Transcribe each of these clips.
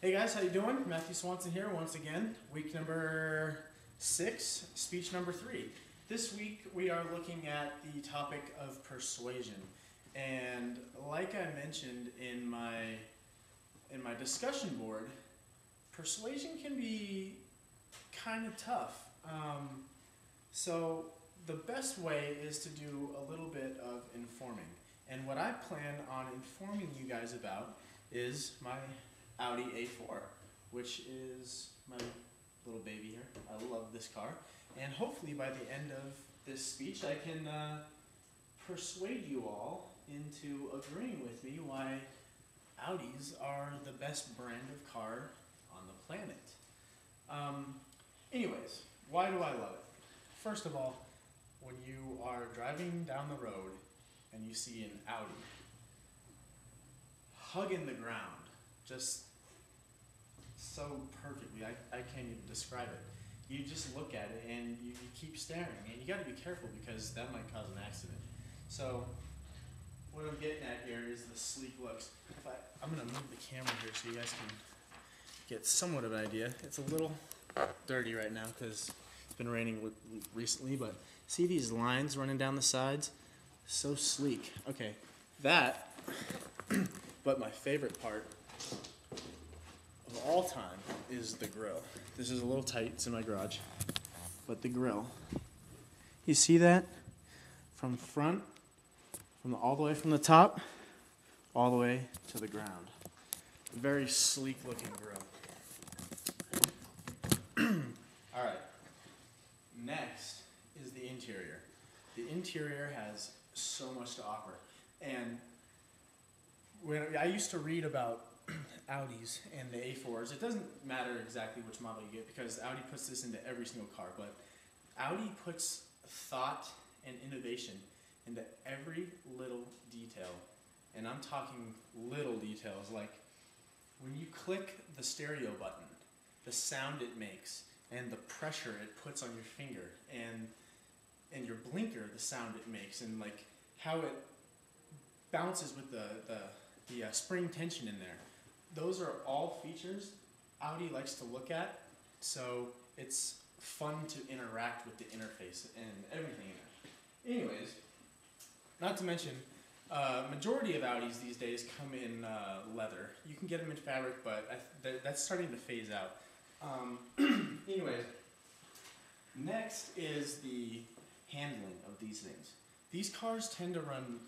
Hey guys, how you doing? Matthew Swanson here once again. Week number 6, speech number 3. This week we are looking at the topic of persuasion. And like I mentioned in my discussion board, persuasion can be kind of tough. So the best way is to do a little bit of informing. And what I plan on informing you guys about is my Audi A4, which is my little baby here. I love this car. And hopefully by the end of this speech I can persuade you all into agreeing with me why Audis are the best brand of car on the planet. Anyways, why do I love it? First of all, when you are driving down the road and you see an Audi hugging the ground, just so perfectly, I can't even describe it. You just look at it and you keep staring, and you got to be careful because that might cause an accident. So what I'm getting at here is the sleek looks. I'm going to move the camera here so you guys can get somewhat of an idea. It's a little dirty right now because it's been raining recently, but see these lines running down the sides? So sleek. Okay, that, but my favorite part of all time is the grill. This is a little tight, it's in my garage, but the grill. You see that? From front, all the way from the top, all the way to the ground. Very sleek looking grill. Alright, next is the interior. The interior has so much to offer. And when I used to read about Audis and the A4s, it doesn't matter exactly which model you get because Audi puts this into every single car, but Audi puts thought and innovation into every little detail. And I'm talking little details like when you click the stereo button, the sound it makes and the pressure it puts on your finger and your blinker, the sound it makes, and like how it bounces with the spring tension in there. Those are all features Audi likes to look at, so it's fun to interact with the interface and everything in there. Anyways, not to mention, majority of Audis these days come in leather. You can get them in fabric, but that's starting to phase out. Anyways, next is the handling of these things. These cars tend to run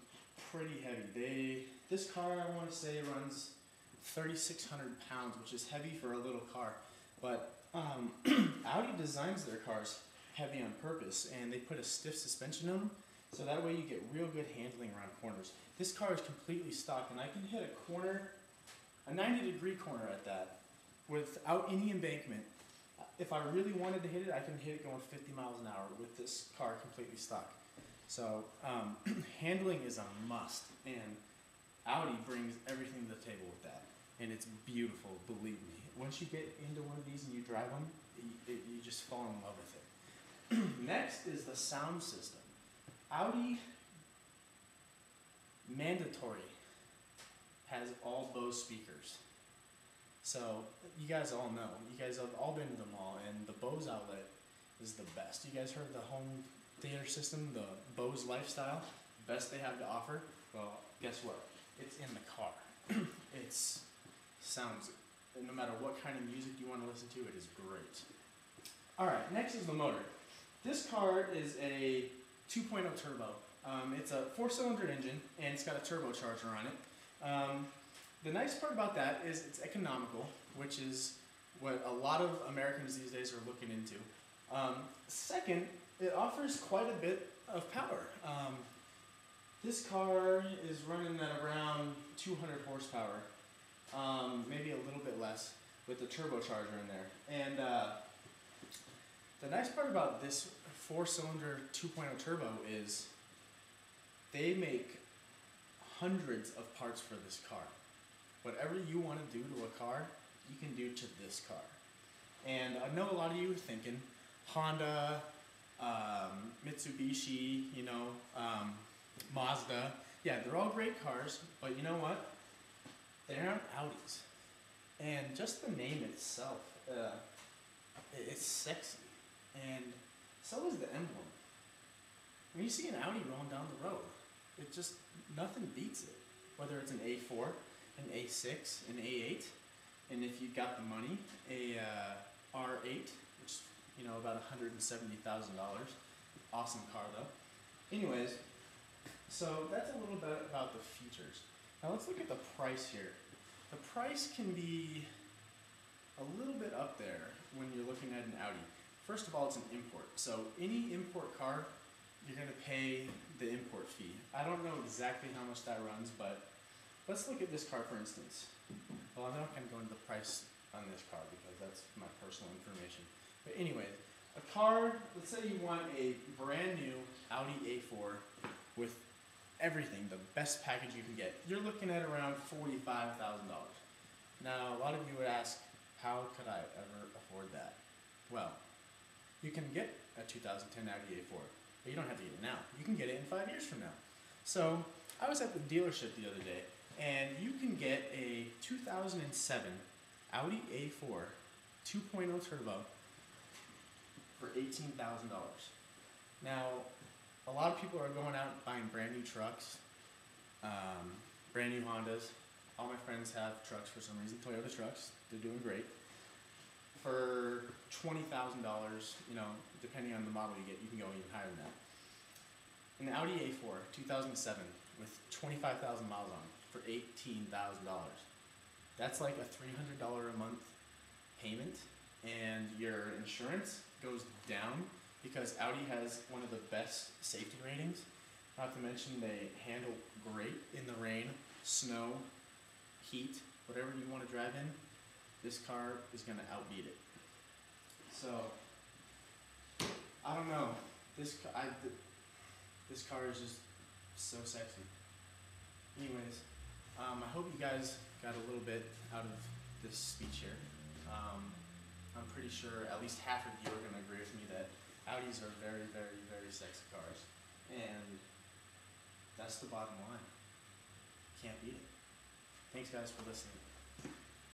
pretty heavy. This car, I want to say, runs 3,600 pounds, which is heavy for a little car. But Audi designs their cars heavy on purpose, and they put a stiff suspension on them, so that way you get real good handling around corners. This car is completely stock, and I can hit a corner, a 90-degree corner at that, without any embankment. If I really wanted to hit it, I can hit it going 50 miles an hour with this car completely stock. So handling is a must, and Audi brings everything to the table with that, and it's beautiful, believe me. Once you get into one of these and you drive them, you just fall in love with it. Next is the sound system. Audi, mandatory, has all Bose speakers. So you guys all know, you guys have all been to the mall, and the Bose outlet is the best. You guys heard of the home theater system, the Bose Lifestyle, best they have to offer? Well, guess what? It's in the car. It sounds, no matter what kind of music you want to listen to, it is great. Alright, next is the motor. This car is a 2.0 turbo. It's a 4-cylinder engine, and it's got a turbocharger on it. The nice part about that is it's economical, which is what a lot of Americans these days are looking into. Second, it offers quite a bit of power. This car is running at around 200 horsepower, maybe a little bit less with the turbocharger in there. And the nice part about this 4-cylinder 2.0 turbo is they make hundreds of parts for this car. Whatever you want to do to a car, you can do to this car. And I know a lot of you are thinking Honda, Mitsubishi, Mazda. Yeah, they're all great cars, but you know what? They aren't Audis. And just the name itself, it's sexy. And so is the emblem. When you see an Audi rolling down the road, it just, nothing beats it. Whether it's an A4, an A6, an A8, and if you've got the money, a R8, which is, you know, about $170,000. Awesome car though. Anyways, so that's a little bit about the features. Now let's look at the price here. The price can be a little bit up there when you're looking at an Audi. First of all, it's an import. So any import car, you're gonna pay the import fee. I don't know exactly how much that runs, but let's look at this car for instance. Well, I'm not gonna go into the price on this car because that's my personal information. But anyways, a car, let's say you want a brand new Audi A4 with everything, the best package you can get. You're looking at around $45,000. Now, a lot of you would ask, how could I ever afford that? Well, you can get a 2010 Audi A4, but you don't have to get it now. You can get it in 5 years from now. So, I was at the dealership the other day, and you can get a 2007 Audi A4 2.0 turbo for $18,000. Now, a lot of people are going out buying brand new trucks, brand new Hondas. All my friends have trucks for some reason, Toyota trucks. They're doing great. For $20,000, you know, depending on the model you get, you can go even higher than that. An Audi A4 2007 with 25,000 miles on it for $18,000. That's like a $300 a month payment, and your insurance goes down because Audi has one of the best safety ratings. Not to mention they handle great in the rain, snow, heat, whatever you want to drive in. This car is going to outbeat it. So, I don't know. This car is just so sexy. Anyways, I hope you guys got a little bit out of this speech here. I'm pretty sure at least half of you are going to agree with me that Audis are very, very, very sexy cars. And that's the bottom line. Can't beat it. Thanks guys for listening.